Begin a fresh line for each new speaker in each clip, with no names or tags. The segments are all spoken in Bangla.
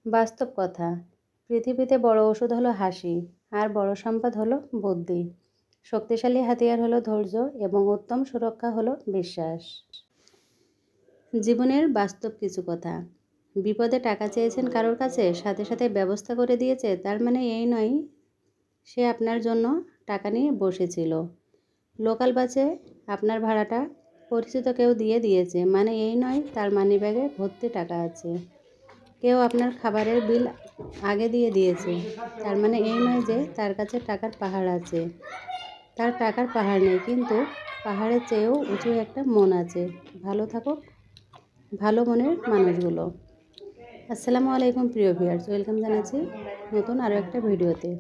বাস্তব কথা, পৃথিবীতে বড় ওষুধ হলো হাসি, আর বড় সম্পদ হলো বুদ্ধি। শক্তিশালী হাতিয়ার হলো ধৈর্য, এবং উত্তম সুরক্ষা হলো বিশ্বাস। জীবনের বাস্তব কিছু কথা। বিপদে টাকা চেয়েছেন কারোর কাছে, সাথে সাথে ব্যবস্থা করে দিয়েছে, তার মানে এই নয় সে আপনার জন্য টাকা নিয়ে বসেছিল। লোকাল বাসে আপনার ভাড়াটা পরিচিত কেউ দিয়ে দিয়েছে, মানে এই নয় তার মানিব্যাগে ভর্তি টাকা আছে। কেউ আপনার খাবারের বিল আগে দিয়ে দিয়েছে, তার মানে এই নয় যে তার কাছে টাকার পাহাড় আছে। তার টাকার পাহাড় নেই, কিন্তু পাহাড়ের চেয়েও উঁচু একটা মন আছে। ভালো থাকুক ভালো মনের মানুষগুলো। আসসালামু আলাইকুম প্রিয় ভিউয়ার্স, ওয়েলকাম জানাচ্ছি নতুন আরও একটা ভিডিওতে।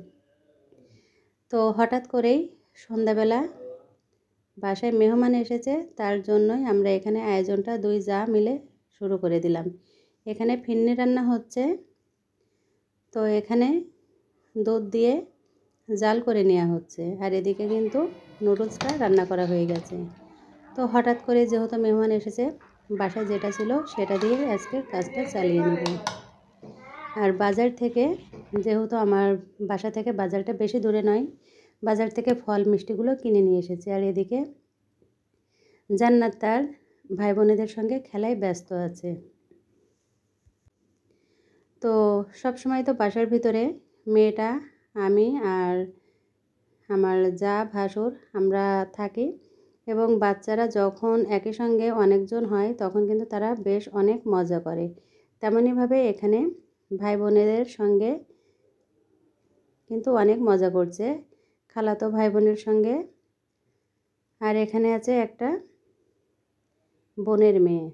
তো হঠাৎ করেই সন্ধ্যাবেলা বাসায় মেহমান এসেছে, তার জন্যই আমরা এখানে আয়োজনটা দুই জা মিলে শুরু করে দিলাম। এখানে ফিন্নি রান্না হচ্ছে, তো এখানে দুধ দিয়ে জাল করে নেওয়া হচ্ছে, আর এদিকে কিন্তু নুডলসটা রান্না করা হয়ে গেছে। তো হঠাৎ করে যেহেতু মেহমান এসেছে, বাসায় যেটা ছিল সেটা দিয়ে আজকে কাজটা চালিয়ে নেব। আর বাজার থেকে, যেহেতু আমার বাসা থেকে বাজারটা বেশি দূরে নয়, বাজার থেকে ফল মিষ্টিগুলো কিনে নিয়ে এসেছে। আর এদিকে জান্নাত তার ভাই বোনেদের সঙ্গে খেলায় ব্যস্ত আছে। তো সব সময় তো বাসার ভিতরে মেয়েটা, আমি আর আমার যা ভাসুর আমরা থাকি, এবং বাচ্চারা যখন একই সঙ্গে অনেকজন হয় তখন কিন্তু তারা বেশ অনেক মজা করে। তেমনইভাবে এখানে ভাই বোনেদের সঙ্গে কিন্তু অনেক মজা করছে, খালাতো ভাই বোনের সঙ্গে। আর এখানে আছে একটা বোনের মেয়ে।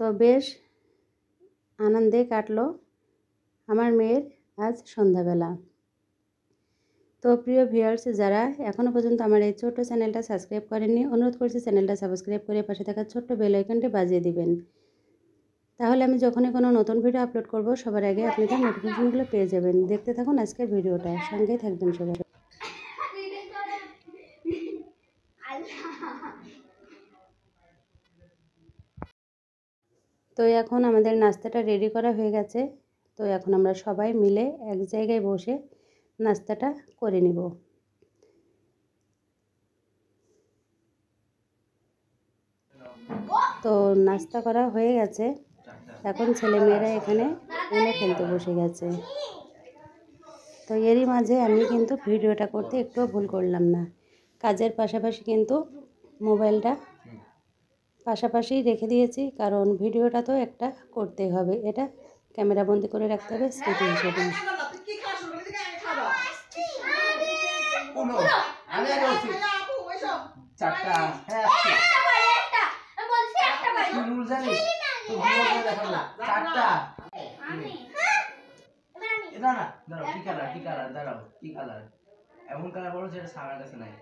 তো বেশ আনন্দে কাটলো আমার মেয়ের আজ সন্ধ্যাবেলা। তো প্রিয় ভিউয়ার্স, যারা এখনও পর্যন্ত আমার এই ছোট্ট চ্যানেলটা সাবস্ক্রাইব করেননি, অনুরোধ করছি চ্যানেলটা সাবস্ক্রাইব করে পাশে থাকা ছোট্ট বেল আইকনটি বাজিয়ে দিবেন। তাহলে আমি যখনই কোনো নতুন ভিডিও আপলোড করব, সবার আগে আপনাদের নোটিফিকেশনগুলো পেয়ে যাবেন। দেখতে থাকুন আজকের ভিডিওটা, সঙ্গেই থাকবেন সবাই। তো এখন আমাদের নাস্তাটা রেডি করা হয়ে গেছে। তো এখন আমরা সবাই মিলে এক জায়গায় বসে নাস্তাটা করে নিব। তো নাস্তা করা হয়ে গেছে, এখন ছেলেমেয়েরা এখানে উনো খেলতে বসে গেছে। তো এরই মাঝে আমি কিন্তু ভিডিওটা করতে একটুও ভুল করলাম না। কাজের পাশাপাশি কিন্তু মোবাইলটা পাশাপাশি রেখে দিয়েছি, কারণ ভিডিওটা তো একটা করতেই হবে, এটা ক্যামেরা বন্দি করে রাখতে হবে স্মৃতি হিসেবে।
এমন কালার বলো যেটা সারার কাছে নাই।